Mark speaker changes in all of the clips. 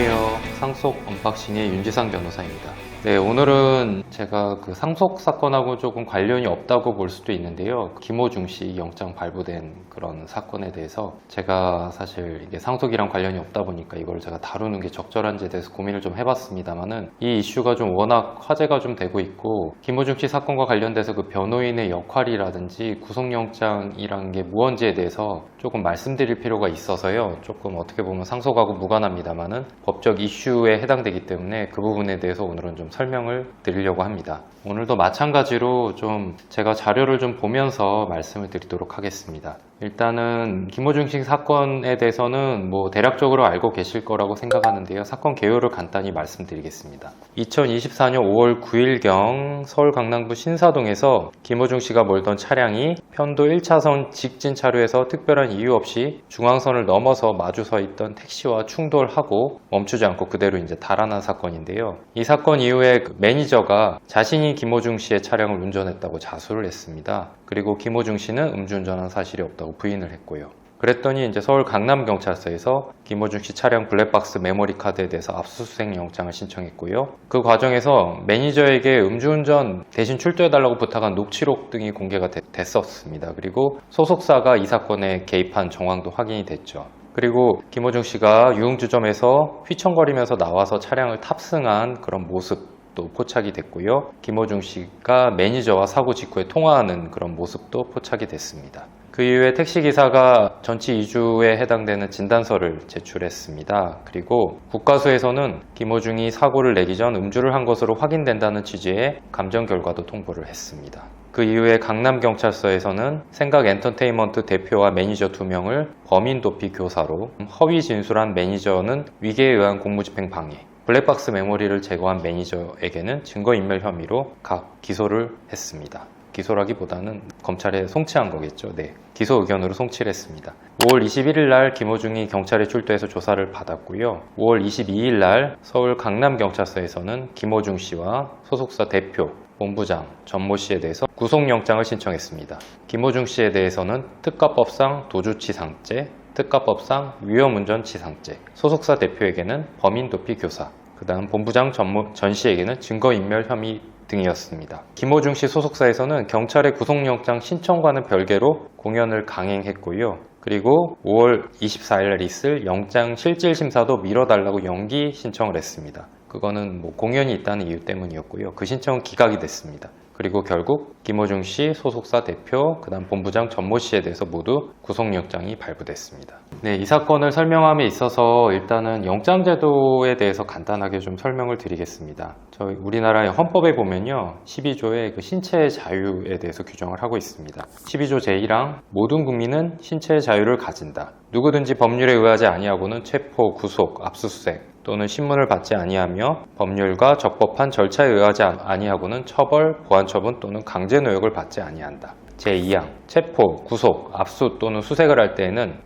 Speaker 1: 안녕하세요. 상속 언박싱의 윤지상 변호사입니다. 네, 오늘은 제가 그 상속 사건하고 조금 관련이 없다고 볼 수도 있는데요. 김호중 씨 영장 발부된 그런 사건에 대해서 제가 사실 이게 상속이랑 관련이 없다 보니까 이걸 제가 다루는 게 적절한지에 대해서 고민을 좀 해봤습니다만은 이 이슈가 좀 워낙 화제가 좀 되고 있고 김호중 씨 사건과 관련돼서 그 변호인의 역할이라든지 구속영장이란 게 무언지에 대해서 조금 말씀드릴 필요가 있어서요. 조금 어떻게 보면 상속하고 무관합니다만은 법적 이슈에 해당되기 때문에 그 부분에 대해서 오늘은 좀 설명을 드리려고 합니다. 오늘도 마찬가지로 좀 제가 자료를 좀 보면서 말씀을 드리도록 하겠습니다. 일단은 김호중 씨 사건에 대해서는 뭐 대략적으로 알고 계실 거라고 생각하는데요. 사건 개요를 간단히 말씀드리겠습니다. 2024년 5월 9일경 서울 강남구 신사동에서 김호중 씨가 몰던 차량이 편도 1차선 직진 차로에서 특별한 이유 없이 중앙선을 넘어서 마주 서 있던 택시와 충돌하고 멈추지 않고 그대로 이제 달아난 사건인데요. 이 사건 이후에 그 매니저가 자신이 김호중 씨의 차량을 운전했다고 자수를 했습니다. 그리고 김호중 씨는 음주운전한 사실이 없다고 부인을 했고요. 그랬더니 이제 서울 강남경찰서에서 김호중 씨 차량 블랙박스 메모리 카드에 대해서 압수수색 영장을 신청했고요. 그 과정에서 매니저에게 음주운전 대신 출두해달라고 부탁한 녹취록 등이 공개가 됐었습니다. 그리고 소속사가 이 사건에 개입한 정황도 확인이 됐죠. 그리고 김호중 씨가 유흥주점에서 휘청거리면서 나와서 차량을 탑승한 그런 모습도 포착이 됐고요. 김호중 씨가 매니저와 사고 직후에 통화하는 그런 모습도 포착이 됐습니다. 그 이후에 택시기사가 전치 2주에 해당되는 진단서를 제출했습니다. 그리고 국가수에서는 김호중이 사고를 내기 전 음주를 한 것으로 확인된다는 취지의 감정 결과도 통보를 했습니다. 그 이후에 강남경찰서에서는 생각엔터테인먼트 대표와 매니저 2명을 범인 도피 교사로, 허위 진술한 매니저는 위계에 의한 공무집행 방해, 블랙박스 메모리를 제거한 매니저에게는 증거인멸 혐의로 각 기소를 했습니다. 기소라기보다는 검찰에 송치한 거겠죠. 네, 기소 의견으로 송치를 했습니다. 5월 21일 날 김호중이 경찰에 출두해서 조사를 받았고요. 5월 22일 날 서울 강남경찰서에서는 김호중 씨와 소속사 대표, 본부장, 전모 씨에 대해서 구속영장을 신청했습니다. 김호중 씨에 대해서는 특가법상 도주치상죄, 특가법상 위험운전치상죄, 소속사 대표에게는 범인도피 교사, 그 다음 본부장 전 씨에게는 증거인멸 혐의 등이었습니다. 김호중 씨 소속사에서는 경찰의 구속영장 신청과는 별개로 공연을 강행했고요. 그리고 5월 24일 날 있을 영장 실질심사도 미뤄달라고 연기 신청을 했습니다. 그거는 뭐 공연이 있다는 이유 때문이었고요. 그 신청은 기각이 됐습니다. 그리고 결국 김호중 씨 소속사 대표, 그 다음 본부장 전모 씨에 대해서 모두 구속영장이 발부됐습니다. 네, 이 사건을 설명함에 있어서 일단은 영장제도에 대해서 간단하게 좀 설명을 드리겠습니다. 저희 우리나라의 헌법에 보면요, 12조의 그 신체의 자유에 대해서 규정을 하고 있습니다. 12조 제1항 모든 국민은 신체의 자유를 가진다. 누구든지 법률에 의하지 아니하고는 체포, 구속, 압수수색 또는 신문을 받지 아니하며 법률과 적법한 절차에 의하지 아니하고는 처벌, 보안처분 또는 강제노역을 받지 아니한다. 제2항 체포, 구속, 압수 또는 수색을 할 때에는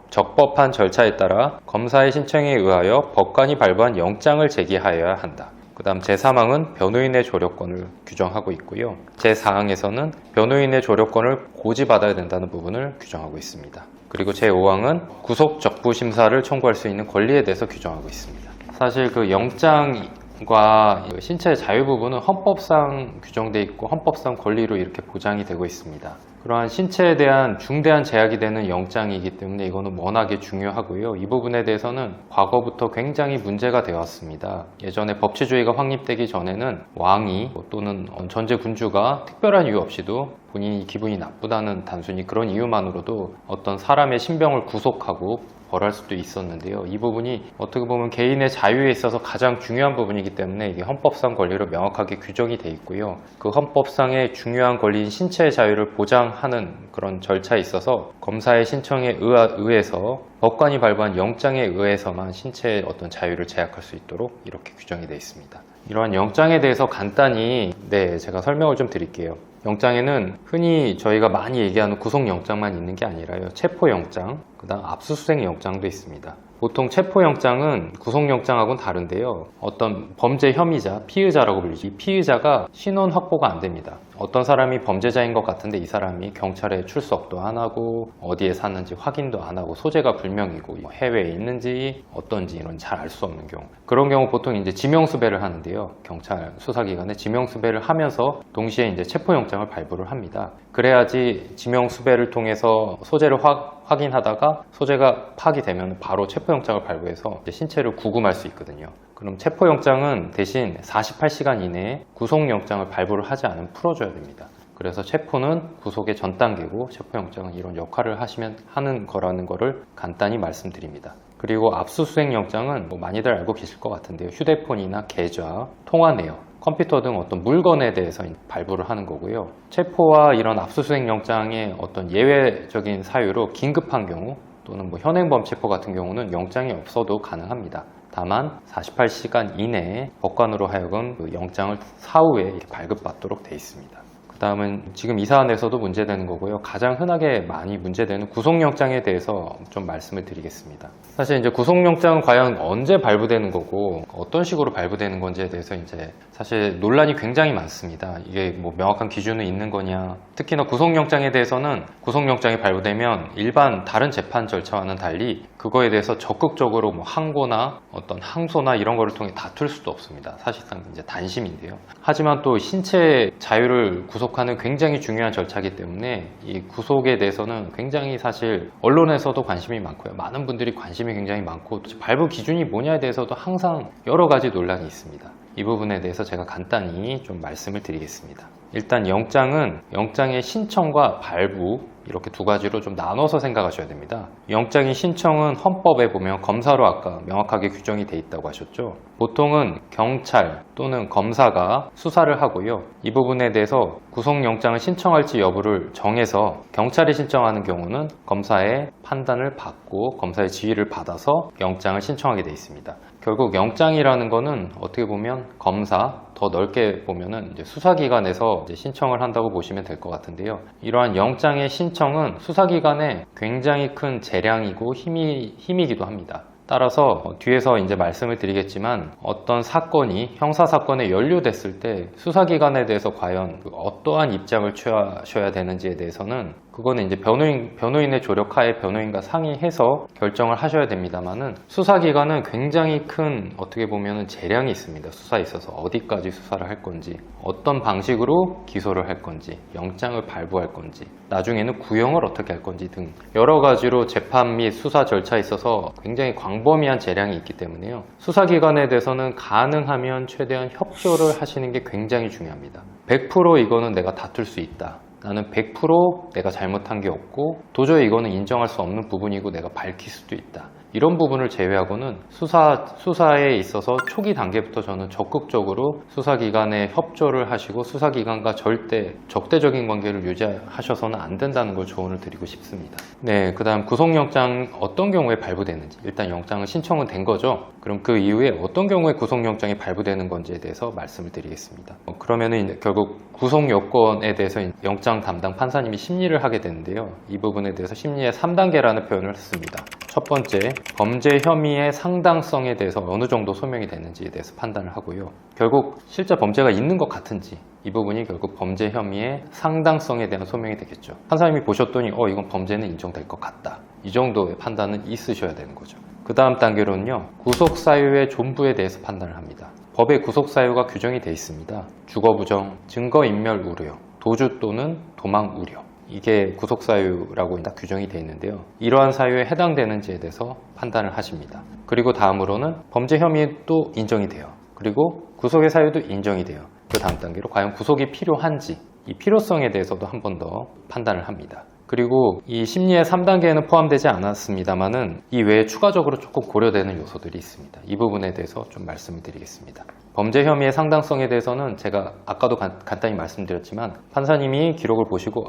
Speaker 1: 적법한 절차에 따라 검사의 신청에 의하여 법관이 발부한 영장을 제기하여야 한다. 그 다음 제3항은 변호인의 조력권을 규정하고 있고요. 제4항에서는 변호인의 조력권을 고지받아야 된다는 부분을 규정하고 있습니다. 그리고 제5항은 구속 적부 심사를 청구할 수 있는 권리에 대해서 규정하고 있습니다. 사실 그 영장과 신체의 자유 부분은 헌법상 규정되어 있고 헌법상 권리로 이렇게 보장이 되고 있습니다. 그러한 신체에 대한 중대한 제약이 되는 영장이기 때문에 이거는 워낙에 중요하고요. 이 부분에 대해서는 과거부터 굉장히 문제가 되었습니다. 예전에 법치주의가 확립되기 전에는 왕이 또는 전제 군주가 특별한 이유 없이도 본인이 기분이 나쁘다는 단순히 그런 이유만으로도 어떤 사람의 신병을 구속하고 벌할 수도 있었는데요. 이 부분이 어떻게 보면 개인의 자유에 있어서 가장 중요한 부분이기 때문에 이게 헌법상 권리로 명확하게 규정이 돼 있고요. 그 헌법상의 중요한 권리인 신체의 자유를 보장하는 그런 절차에 있어서 검사의 신청에 의해서 법관이 발부한 영장에 의해서만 신체의 어떤 자유를 제약할 수 있도록 이렇게 규정이 되어 있습니다. 이러한 영장에 대해서 간단히 제가 설명을 좀 드릴게요. 영장에는 흔히 저희가 많이 얘기하는 구속영장만 있는 게 아니라요. 체포영장, 그 다음 압수수색영장도 있습니다. 보통 체포영장은 구속영장하고는 다른데요. 어떤 범죄 혐의자, 피의자라고 불리죠. 이 피의자가 신원 확보가 안 됩니다. 어떤 사람이 범죄자인 것 같은데 이 사람이 경찰에 출석도 안 하고 어디에 사는지 확인도 안 하고 소재가 불명이고 뭐 해외에 있는지 어떤지 이런 잘 알 수 없는 경우, 그런 경우 보통 이제 지명수배를 하는데요. 경찰 수사기관에 지명수배를 하면서 동시에 이제 체포영장을 발부를 합니다. 그래야지 지명수배를 통해서 소재를 확인하다가 소재가 파기되면 바로 체포영장을 발부해서 이제 신체를 구금할 수 있거든요. 그럼 체포영장은 대신 48시간 이내에 구속영장을 발부를 하지 않으면 풀어줘야 됩니다. 그래서 체포는 구속의 전 단계고 체포영장은 이런 역할을 하는 거라는 거를 간단히 말씀드립니다. 그리고 압수수색 영장은 뭐 많이들 알고 계실 것 같은데요. 휴대폰이나 계좌, 통화 내역, 컴퓨터 등 어떤 물건에 대해서 발부를 하는 거고요. 체포와 이런 압수수색 영장의 어떤 예외적인 사유로 긴급한 경우 또는 뭐 현행범 체포 같은 경우는 영장이 없어도 가능합니다. 다만 48시간 이내에 법관으로 하여금 그 영장을 사후에 이렇게 발급받도록 되어 있습니다. 그 다음은 지금 이 사안에서도 문제되는 거고요. 가장 흔하게 많이 문제되는 구속영장에 대해서 좀 말씀을 드리겠습니다. 사실 이제 구속영장은 과연 언제 발부되는 거고 어떤 식으로 발부되는 건지에 대해서 이제 사실 논란이 굉장히 많습니다. 이게 뭐 명확한 기준은 있는 거냐. 특히나 구속영장에 대해서는 구속영장이 발부되면 일반 다른 재판 절차와는 달리 그거에 대해서 적극적으로 뭐 항고나 어떤 항소나 이런 거를 통해 다툴 수도 없습니다. 사실상 이제 단심인데요. 하지만 또 신체 자유를 구속하는 굉장히 중요한 절차이기 때문에 이 구속에 대해서는 굉장히 사실 언론에서도 관심이 많고요. 많은 분들이 관심이 굉장히 많고 발부 기준이 뭐냐에 대해서도 항상 여러 가지 논란이 있습니다. 이 부분에 대해서 제가 간단히 좀 말씀을 드리겠습니다. 일단 영장은 영장의 신청과 발부 이렇게 두 가지로 좀 나눠서 생각하셔야 됩니다. 영장의 신청은 헌법에 보면 검사로 아까 명확하게 규정이 돼 있다고 하셨죠. 보통은 경찰 또는 검사가 수사를 하고요. 이 부분에 대해서 구속영장을 신청할지 여부를 정해서 경찰이 신청하는 경우는 검사의 판단을 받고 검사의 지휘를 받아서 영장을 신청하게 돼 있습니다. 결국 영장이라는 거는 어떻게 보면 검사, 더 넓게 보면은 이제 수사기관에서 이제 신청을 한다고 보시면 될 것 같은데요. 이러한 영장의 신청은 수사기관에 굉장히 큰 재량이고 힘이기도 합니다. 따라서 뒤에서 이제 말씀을 드리겠지만 어떤 사건이 형사사건에 연루됐을 때 수사기관에 대해서 과연 어떠한 입장을 취하셔야 되는지에 대해서는 그거는 이제 변호인의 조력하에 변호인과 상의해서 결정을 하셔야 됩니다만은 수사기관은 굉장히 큰 어떻게 보면은 재량이 있습니다. 수사에 있어서 어디까지 수사를 할 건지, 어떤 방식으로 기소를 할 건지, 영장을 발부할 건지, 나중에는 구형을 어떻게 할 건지 등 여러 가지로 재판 및 수사 절차에 있어서 굉장히 광범위한 재량이 있기 때문에요. 수사기관에 대해서는 가능하면 최대한 협조를 하시는 게 굉장히 중요합니다. 100% 이거는 내가 다툴 수 있다. 나는 100% 내가 잘못한 게 없고 도저히 이거는 인정할 수 없는 부분이고 내가 밝힐 수도 있다. 이런 부분을 제외하고는 수사에 있어서 초기 단계부터 저는 적극적으로 수사기관에 협조를 하시고 수사기관과 절대 적대적인 관계를 유지하셔서는 안 된다는 걸 조언을 드리고 싶습니다. 네, 그 다음 구속영장 어떤 경우에 발부되는지, 일단 영장은 신청은 된 거죠. 그럼 그 이후에 어떤 경우에 구속영장이 발부되는 건지에 대해서 말씀을 드리겠습니다. 그러면은 결국 구속요건에 대해서 영장 담당 판사님이 심리를 하게 되는데요. 이 부분에 대해서 심리의 3단계라는 표현을 했습니다. 첫 번째, 범죄 혐의의 상당성에 대해서 어느 정도 소명이 되는지에 대해서 판단을 하고요. 결국 실제 범죄가 있는 것 같은지, 이 부분이 결국 범죄 혐의의 상당성에 대한 소명이 되겠죠. 판사님이 보셨더니 이건 범죄는 인정될 것 같다. 이 정도의 판단은 있으셔야 되는 거죠. 그 다음 단계로는요, 구속사유의 존부에 대해서 판단을 합니다. 법에 구속사유가 규정이 되어 있습니다. 주거부정, 증거인멸 우려, 도주 또는 도망 우려. 이게 구속사유라고 딱 규정이 되어 있는데요. 이러한 사유에 해당되는지에 대해서 판단을 하십니다. 그리고 다음으로는 범죄 혐의도 인정이 돼요. 그리고 구속의 사유도 인정이 돼요. 그 다음 단계로 과연 구속이 필요한지, 이 필요성에 대해서도 한 번 더 판단을 합니다. 그리고 이 심리의 3단계에는 포함되지 않았습니다만은 이 외에 추가적으로 조금 고려되는 요소들이 있습니다. 이 부분에 대해서 좀 말씀을 드리겠습니다. 범죄 혐의의 상당성에 대해서는 제가 아까도 간단히 말씀드렸지만 판사님이 기록을 보시고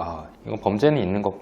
Speaker 1: 이건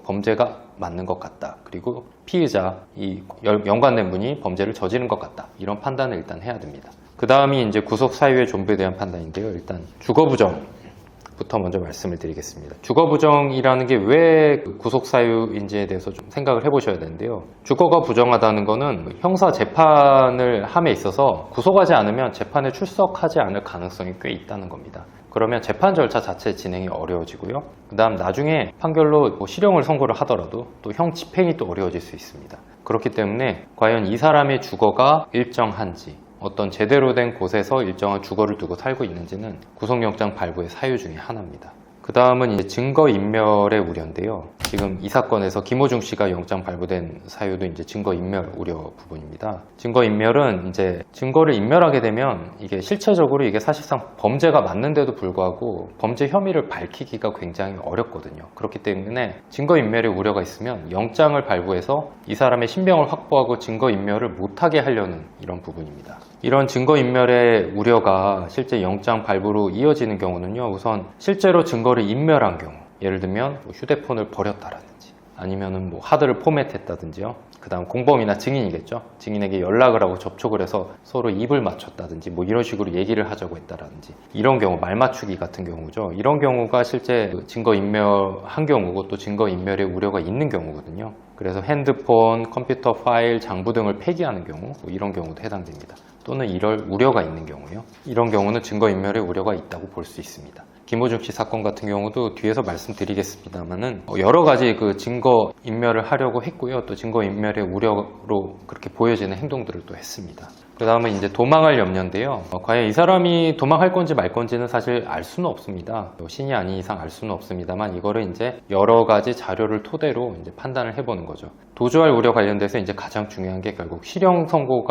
Speaker 1: 범죄가 맞는 것 같다. 그리고 피의자, 이 연관된 분이 범죄를 저지른 것 같다. 이런 판단을 일단 해야 됩니다. 그 다음이 이제 구속 사유의 존부에 대한 판단인데요. 일단 주거부정부터 먼저 말씀을 드리겠습니다. 주거부정이라는 게 왜 구속사유인지에 대해서 좀 생각을 해보셔야 되는데요. 주거가 부정하다는 거는 형사 재판을 함에 있어서 구속하지 않으면 재판에 출석하지 않을 가능성이 꽤 있다는 겁니다. 그러면 재판 절차 자체 진행이 어려워지고요. 그 다음 나중에 판결로 뭐 실형을 선고를 하더라도 또 형 집행이 또 어려워질 수 있습니다. 그렇기 때문에 과연 이 사람의 주거가 일정한지, 어떤 제대로 된 곳에서 일정한 주거를 두고 살고 있는지는 구속영장 발부의 사유 중에 하나입니다. 그 다음은 이제 증거인멸의 우려인데요. 지금 이 사건에서 김호중 씨가 영장 발부된 사유도 이제 증거인멸 우려 부분입니다. 증거인멸은 이제 증거를 인멸하게 되면 이게 실체적으로 이게 사실상 범죄가 맞는데도 불구하고 범죄 혐의를 밝히기가 굉장히 어렵거든요. 그렇기 때문에 증거인멸의 우려가 있으면 영장을 발부해서 이 사람의 신병을 확보하고 증거인멸을 못하게 하려는 이런 부분입니다. 이런 증거인멸의 우려가 실제 영장 발부로 이어지는 경우는요, 우선 실제로 증거를 인멸한 경우, 예를 들면 뭐 휴대폰을 버렸다라든지 아니면은 뭐 하드를 포맷했다든지요. 그 다음 공범이나 증인이겠죠. 증인에게 연락을 하고 접촉을 해서 서로 입을 맞췄다든지 뭐 이런 식으로 얘기를 하자고 했다라든지 이런 경우, 말 맞추기 같은 경우죠. 이런 경우가 실제 증거인멸한 경우고 또 증거인멸의 우려가 있는 경우거든요. 그래서 핸드폰, 컴퓨터 파일, 장부 등을 폐기하는 경우, 뭐 이런 경우도 해당됩니다. 또는 이럴 우려가 있는 경우요. 이런 경우는 증거인멸의 우려가 있다고 볼 수 있습니다. 김호중 씨 사건 같은 경우도 뒤에서 말씀드리겠습니다만은 여러 가지 그 증거인멸을 하려고 했고요. 또 증거인멸의 우려로 그렇게 보여지는 행동들을 또 했습니다. 그 다음은 이제 도망할 염려인데요. 과연 이 사람이 도망할 건지 말 건지는 사실 알 수는 없습니다. 신이 아닌 이상 알 수는 없습니다만 이거를 이제 여러 가지 자료를 토대로 이제 판단을 해보는 거죠. 도주할 우려 관련돼서 이제 가장 중요한 게 결국 실형 선고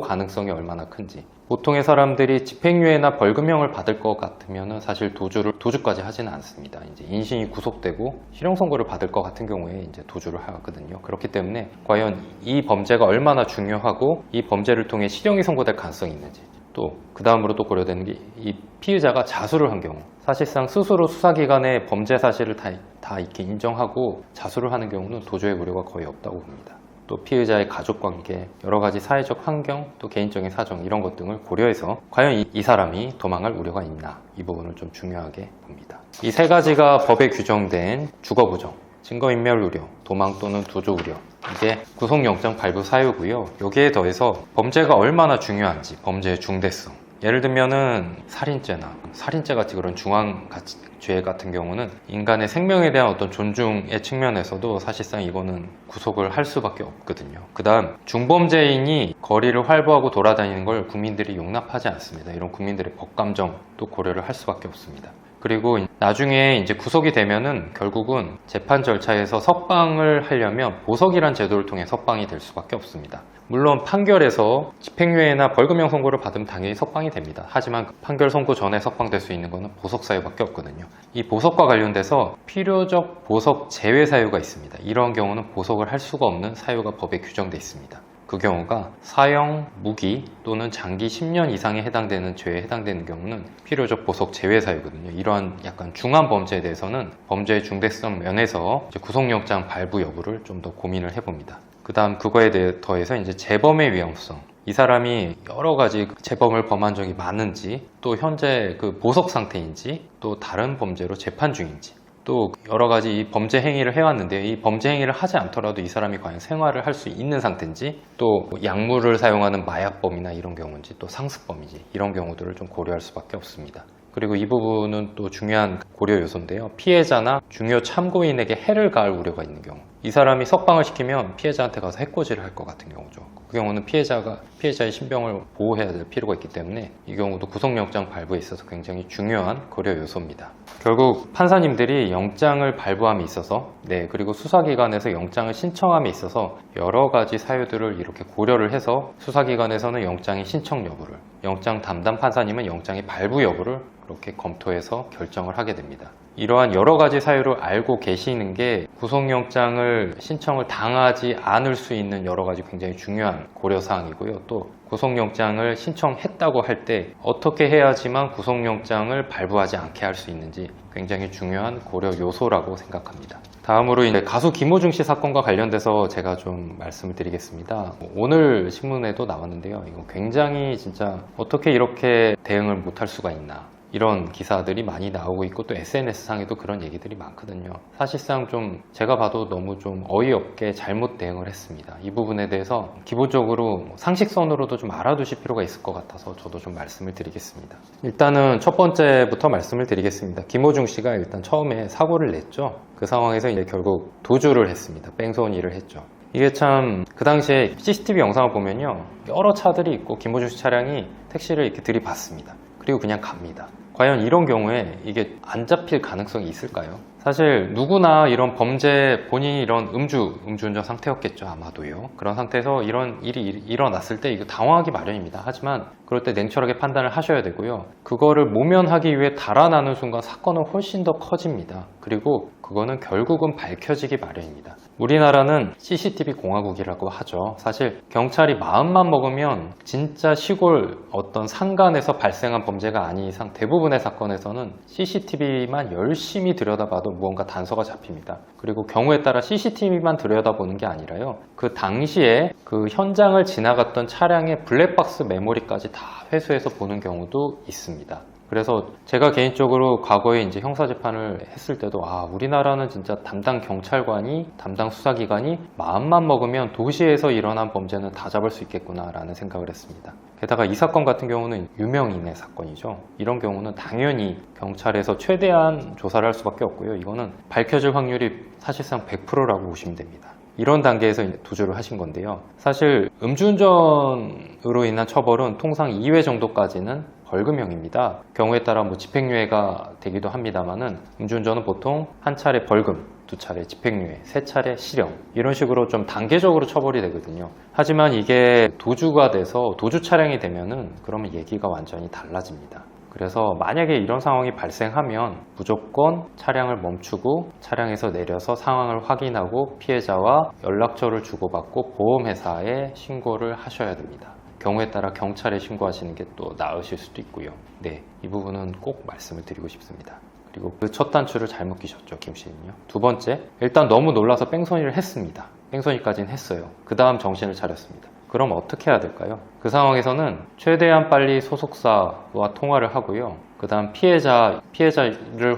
Speaker 1: 가능성이 얼마나 큰지. 보통의 사람들이 집행유예나 벌금형을 받을 것 같으면 사실 도주까지 하지는 않습니다. 이제 인신이 구속되고 실형 선고를 받을 것 같은 경우에 이제 도주를 하거든요. 그렇기 때문에 과연 이 범죄가 얼마나 중요하고 이 범죄를 통해 실형이 선고될 가능성이 있는지, 또 그 다음으로 또 고려되는 게 이 피의자가 자수를 한 경우, 사실상 스스로 수사기관에 범죄 사실을 다 이렇게 인정하고 자수를 하는 경우는 도주의 우려가 거의 없다고 봅니다. 또 피의자의 가족관계, 여러 가지 사회적 환경, 또 개인적인 사정 이런 것 등을 고려해서 과연 이 사람이 도망할 우려가 있나, 이 부분을 좀 중요하게 봅니다. 이 세 가지가 법에 규정된 주거부정, 증거인멸 우려, 도망 또는 도주 우려, 이게 구속영장 발부 사유고요. 여기에 더해서 범죄가 얼마나 중요한지, 범죄의 중대성, 예를 들면은 살인죄 같이 그런 중앙죄 같은 경우는 인간의 생명에 대한 어떤 존중의 측면에서도 사실상 이거는 구속을 할 수밖에 없거든요. 그 다음 중범죄인이 거리를 활보하고 돌아다니는 걸 국민들이 용납하지 않습니다. 이런 국민들의 법감정도 고려를 할 수밖에 없습니다. 그리고 나중에 이제 구속이 되면은 결국은 재판 절차에서 석방을 하려면 보석이란 제도를 통해 석방이 될 수밖에 없습니다. 물론 판결에서 집행유예나 벌금형 선고를 받으면 당연히 석방이 됩니다. 하지만 판결 선고 전에 석방될 수 있는 것은 보석 사유밖에 없거든요. 이 보석과 관련돼서 필요적 보석 제외 사유가 있습니다. 이러한 경우는 보석을 할 수가 없는 사유가 법에 규정되어 있습니다. 그 경우가 사형, 무기 또는 장기 10년 이상에 해당되는 죄에 해당되는 경우는 필요적 보석 제외 사유거든요. 이러한 약간 중한 범죄에 대해서는 범죄의 중대성 면에서 이제 구속영장 발부 여부를 좀 더 고민을 해봅니다. 그 다음 그거에 더해서 이제 재범의 위험성, 이 사람이 여러 가지 재범을 범한 적이 많은지, 또 현재 그 보석 상태인지, 또 다른 범죄로 재판 중인지, 또 여러 가지 이 범죄 행위를 해왔는데 이 범죄 행위를 하지 않더라도 이 사람이 과연 생활을 할 수 있는 상태인지, 또 약물을 사용하는 마약범이나 이런 경우인지, 또 상습범이지, 이런 경우들을 좀 고려할 수밖에 없습니다. 그리고 이 부분은 또 중요한 고려 요소인데요. 피해자나 중요 참고인에게 해를 가할 우려가 있는 경우, 이 사람이 석방을 시키면 피해자한테 가서 해코지를 할 것 같은 경우죠. 그 경우는 피해자의 신병을 보호해야 될 필요가 있기 때문에 이 경우도 구속영장 발부에 있어서 굉장히 중요한 고려 요소입니다. 결국 판사님들이 영장을 발부함에 있어서, 그리고 수사기관에서 영장을 신청함에 있어서 여러 가지 사유들을 이렇게 고려를 해서 수사기관에서는 영장의 신청 여부를, 영장 담당 판사님은 영장의 발부 여부를 그렇게 검토해서 결정을 하게 됩니다. 이러한 여러 가지 사유를 알고 계시는 게 구속영장을 신청을 당하지 않을 수 있는 여러 가지 굉장히 중요한 고려사항이고요. 또 구속영장을 신청했다고 할 때 어떻게 해야지만 구속영장을 발부하지 않게 할 수 있는지 굉장히 중요한 고려 요소라고 생각합니다. 다음으로 이제 가수 김호중 씨 사건과 관련돼서 제가 좀 말씀을 드리겠습니다. 오늘 신문에도 나왔는데요. 이거 굉장히 진짜 어떻게 이렇게 대응을 못할 수가 있나. 이런 기사들이 많이 나오고 있고 또 SNS상에도 그런 얘기들이 많거든요. 사실상 좀 제가 봐도 너무 좀 어이없게 잘못 대응을 했습니다. 이 부분에 대해서 기본적으로 상식선으로도 좀 알아두실 필요가 있을 것 같아서 저도 좀 말씀을 드리겠습니다. 일단은 첫 번째부터 말씀을 드리겠습니다. 김호중 씨가 일단 처음에 사고를 냈죠. 그 상황에서 이제 결국 도주를 했습니다. 뺑소니를 했죠. 이게 참 그 당시에 CCTV 영상을 보면요, 여러 차들이 있고 김호중 씨 차량이 택시를 이렇게 들이받습니다. 그리고 그냥 갑니다. 과연 이런 경우에 이게 안 잡힐 가능성이 있을까요? 사실 누구나 이런 범죄, 본인이 이런 음주운전 상태였겠죠, 아마도요. 그런 상태에서 이런 일이 일어났을 때 이거 당황하기 마련입니다. 하지만 그럴 때 냉철하게 판단을 하셔야 되고요. 그거를 모면하기 위해 달아나는 순간 사건은 훨씬 더 커집니다. 그리고 그거는 결국은 밝혀지기 마련입니다. 우리나라는 CCTV 공화국이라고 하죠. 사실 경찰이 마음만 먹으면 진짜 시골 어떤 산간에서 발생한 범죄가 아닌 이상 대부분의 사건에서는 CCTV만 열심히 들여다봐도 무언가 단서가 잡힙니다. 그리고 경우에 따라 CCTV만 들여다보는 게 아니라요, 그 당시에 그 현장을 지나갔던 차량의 블랙박스 메모리까지 다 회수해서 보는 경우도 있습니다. 그래서 제가 개인적으로 과거에 이제 형사재판을 했을 때도 우리나라는 진짜 담당 경찰관이, 담당 수사기관이 마음만 먹으면 도시에서 일어난 범죄는 다 잡을 수 있겠구나 라는 생각을 했습니다. 게다가 이 사건 같은 경우는 유명인의 사건이죠. 이런 경우는 당연히 경찰에서 최대한 조사를 할 수밖에 없고요. 이거는 밝혀질 확률이 사실상 100%라고 보시면 됩니다. 이런 단계에서 도주를 하신 건데요. 사실 음주운전으로 인한 처벌은 통상 2회 정도까지는 벌금형입니다. 경우에 따라 집행유예가 되기도 합니다만은 음주운전은 보통 한 차례 벌금, 두 차례 집행유예, 세 차례 실형, 이런 식으로 좀 단계적으로 처벌이 되거든요. 하지만 이게 도주가 돼서 도주 차량이 되면은 그러면 얘기가 완전히 달라집니다. 그래서 만약에 이런 상황이 발생하면 무조건 차량을 멈추고 차량에서 내려서 상황을 확인하고 피해자와 연락처를 주고받고 보험회사에 신고를 하셔야 됩니다. 경우에 따라 경찰에 신고하시는 게 또 나으실 수도 있고요. 네, 이 부분은 꼭 말씀을 드리고 싶습니다. 그리고 그 첫 단추를 잘못 끼셨죠, 김 씨는요. 두 번째, 일단 너무 놀라서 뺑소니를 했습니다. 뺑소니까지는 했어요. 그 다음 정신을 차렸습니다. 그럼 어떻게 해야 될까요? 그 상황에서는 최대한 빨리 소속사와 통화를 하고요. 그 다음 피해자를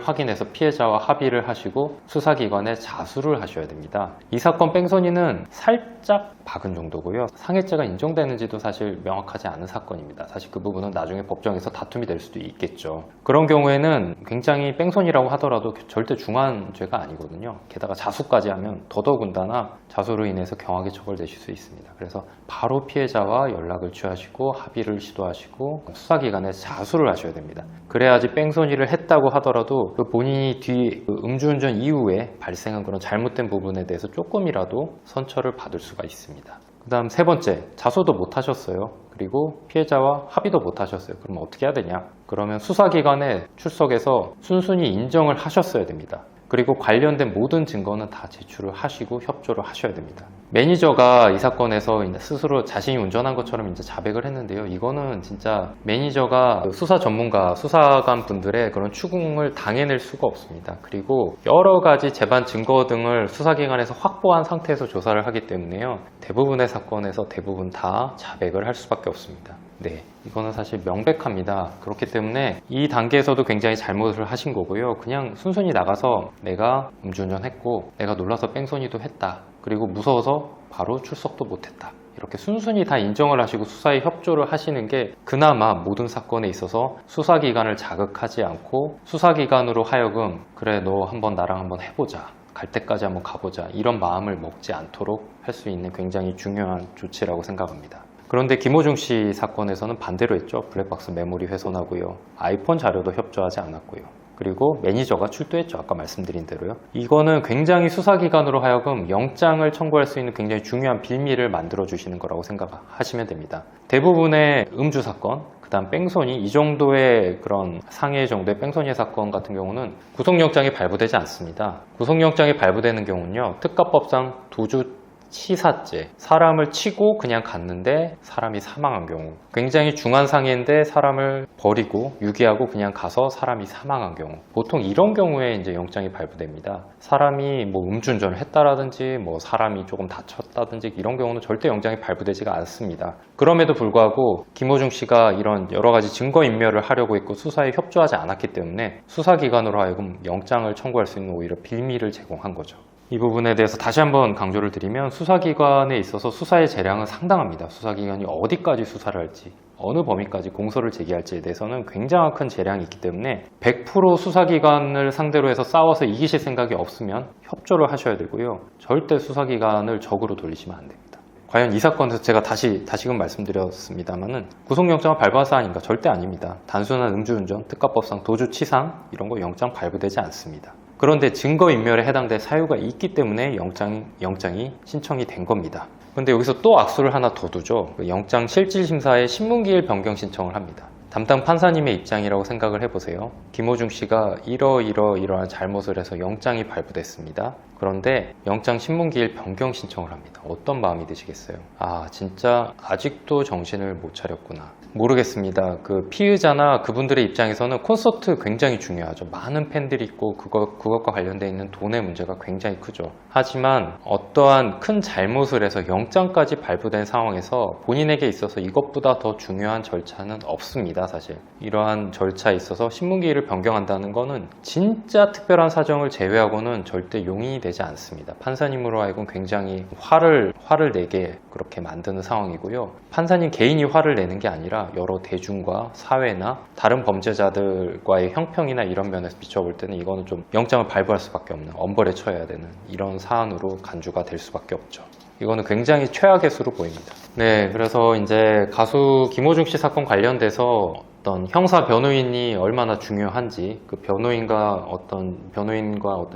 Speaker 1: 확인해서 피해자와 합의를 하시고 수사기관에 자수를 하셔야 됩니다. 이 사건 뺑소니는 살짝 박은 정도고요. 상해죄가 인정되는지도 사실 명확하지 않은 사건입니다. 사실 그 부분은 나중에 법정에서 다툼이 될 수도 있겠죠. 그런 경우에는 굉장히 뺑소니라고 하더라도 절대 중한 죄가 아니거든요. 게다가 자수까지 하면 더더군다나 자수로 인해서 경하게 처벌되실 수 있습니다. 그래서 바로 피해자와 연락을 취하시고 합의를 시도하시고 수사기관에 자수를 하셔야 됩니다. 그래야지 뺑소니를 했다고 하더라도 그 본인이 음주운전 이후에 발생한 그런 잘못된 부분에 대해서 조금이라도 선처를 받을 수가 있습니다. 그 다음 세 번째, 자수도 못 하셨어요. 그리고 피해자와 합의도 못 하셨어요. 그럼 어떻게 해야 되냐? 그러면 수사기관에 출석해서 순순히 인정을 하셨어야 됩니다. 그리고 관련된 모든 증거는 다 제출을 하시고 협조를 하셔야 됩니다. 매니저가 이 사건에서 스스로 자신이 운전한 것처럼 이제 자백을 했는데요. 이거는 진짜 매니저가 수사 전문가, 수사관 분들의 그런 추궁을 당해낼 수가 없습니다. 그리고 여러 가지 재반 증거 등을 수사기관에서 확보한 상태에서 조사를 하기 때문에요. 대부분의 사건에서 대부분 다 자백을 할 수밖에 없습니다. 네, 이거는 사실 명백합니다. 그렇기 때문에 이 단계에서도 굉장히 잘못을 하신 거고요. 그냥 순순히 나가서 내가 음주운전했고 내가 놀라서 뺑소니도 했다. 그리고 무서워서 바로 출석도 못했다. 이렇게 순순히 다 인정을 하시고 수사에 협조를 하시는 게 그나마 모든 사건에 있어서 수사기관을 자극하지 않고 수사기관으로 하여금 그래 너 한번 나랑 한번 해보자. 갈 때까지 한번 가보자. 이런 마음을 먹지 않도록 할 수 있는 굉장히 중요한 조치라고 생각합니다. 그런데 김호중 씨 사건에서는 반대로 했죠. 블랙박스 메모리 훼손하고요. 아이폰 자료도 협조하지 않았고요. 그리고 매니저가 출두했죠. 아까 말씀드린 대로요. 이거는 굉장히 수사기관으로 하여금 영장을 청구할 수 있는 굉장히 중요한 빌미를 만들어 주시는 거라고 생각하시면 됩니다. 대부분의 음주 사건, 그 다음 뺑소니, 이 정도의 그런 상해 정도의 뺑소니 사건 같은 경우는 구속영장이 발부되지 않습니다. 구속영장이 발부되는 경우는요, 특가법상 도주 치사죄, 사람을 치고 그냥 갔는데 사람이 사망한 경우, 굉장히 중한 상해인데 사람을 버리고 유기하고 그냥 가서 사람이 사망한 경우, 보통 이런 경우에 이제 영장이 발부됩니다. 사람이 뭐 음주운전을 했다라든지 뭐 사람이 조금 다쳤다든지 이런 경우는 절대 영장이 발부되지가 않습니다. 그럼에도 불구하고 김호중 씨가 이런 여러 가지 증거인멸을 하려고 했고 수사에 협조하지 않았기 때문에 수사기관으로 하여금 영장을 청구할 수 있는 오히려 빌미를 제공한 거죠. 이 부분에 대해서 다시 한번 강조를 드리면 수사기관에 있어서 수사의 재량은 상당합니다. 수사기관이 어디까지 수사를 할지, 어느 범위까지 공소를 제기할지에 대해서는 굉장히 큰 재량이 있기 때문에 100% 수사기관을 상대로 해서 싸워서 이기실 생각이 없으면 협조를 하셔야 되고요. 절대 수사기관을 적으로 돌리시면 안 됩니다. 과연 이 사건에서 제가 다시금 말씀드렸습니다만은 구속영장을 발부한 사안인가? 절대 아닙니다. 단순한 음주운전, 특가법상 도주치상 이런 거 영장 발부되지 않습니다. 그런데 증거인멸에 해당될 사유가 있기 때문에 영장이 신청이 된 겁니다. 그런데 여기서 또 악수를 하나 더 두죠. 영장 실질심사에 신문기일 변경 신청을 합니다. 담당 판사님의 입장이라고 생각을 해보세요. 김호중 씨가 이러한 잘못을 해서 영장이 발부됐습니다. 그런데 영장 신문기일 변경 신청을 합니다. 어떤 마음이 드시겠어요? 아, 진짜 아직도 정신을 못 차렸구나. 모르겠습니다. 그 피의자나 그분들의 입장에서는 콘서트 굉장히 중요하죠. 많은 팬들이 있고 그것과 관련되어 있는 돈의 문제가 굉장히 크죠. 하지만 어떠한 큰 잘못을 해서 영장까지 발부된 상황에서 본인에게 있어서 이것보다 더 중요한 절차는 없습니다. 사실 이러한 절차에 있어서 신문기일을 변경한다는 거는 진짜 특별한 사정을 제외하고는 절대 용인이 되지 않습니다. 판사님으로 하여금 굉장히 화를 내게 그렇게 만드는 상황이고요. 판사님 개인이 화를 내는 게 아니라 여러 대중과 사회나 다른 범죄자들과의 형평이나 이런 면에서 비춰볼 때는 이거는 좀 영장을 발부할 수밖에 없는, 엄벌에 처해야 되는 이런 사안으로 간주가 될 수밖에 없죠. 이거는 굉장히 최악의 수로 보입니다. 네, 그래서 이제 가수 김호중 씨 사건 관련돼서 어떤 형사 변호인이 얼마나 중요한지, 그 변호인과 어떤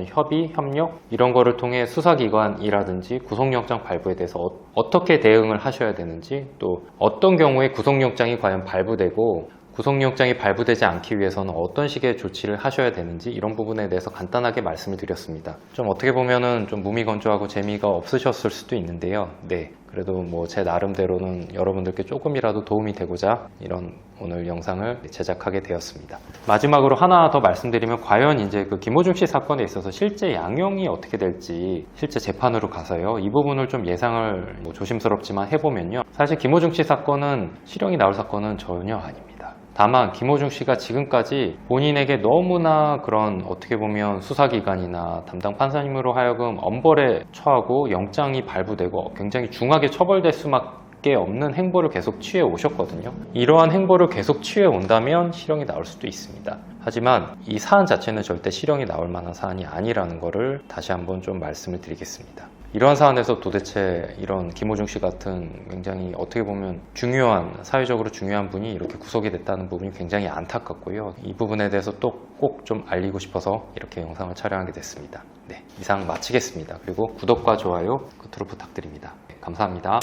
Speaker 1: 협의, 협력 이런 거를 통해 수사기관이라든지 구속영장 발부에 대해서 어떻게 대응을 하셔야 되는지, 또 어떤 경우에 구속영장이 과연 발부되고 구속영장이 발부되지 않기 위해서는 어떤 식의 조치를 하셔야 되는지 이런 부분에 대해서 간단하게 말씀을 드렸습니다. 좀 어떻게 보면은 좀 무미건조하고 재미가 없으셨을 수도 있는데요. 네, 그래도 뭐 제 나름대로는 여러분들께 조금이라도 도움이 되고자 이런 오늘 영상을 제작하게 되었습니다. 마지막으로 하나 더 말씀드리면 과연 이제 그 김호중 씨 사건에 있어서 실제 양형이 어떻게 될지 실제 재판으로 가서요. 이 부분을 좀 예상을 조심스럽지만 해보면요. 사실 김호중 씨 사건은 실형이 나올 사건은 전혀 아닙니다. 다만 김호중 씨가 지금까지 본인에게 너무나 그런 어떻게 보면 수사기관이나 담당 판사님으로 하여금 엄벌에 처하고 영장이 발부되고 굉장히 중하게 처벌될 수밖에 없는 행보를 계속 취해 오셨거든요. 이러한 행보를 계속 취해 온다면 실형이 나올 수도 있습니다. 하지만 이 사안 자체는 절대 실형이 나올 만한 사안이 아니라는 것을 다시 한번 좀 말씀을 드리겠습니다. 이러한 사안에서 도대체 이런 김호중 씨 같은 굉장히 어떻게 보면 사회적으로 중요한 분이 이렇게 구속이 됐다는 부분이 굉장히 안타깝고요. 이 부분에 대해서 또 꼭 좀 알리고 싶어서 이렇게 영상을 촬영하게 됐습니다. 네, 이상 마치겠습니다. 그리고 구독과 좋아요 끝으로 부탁드립니다. 감사합니다.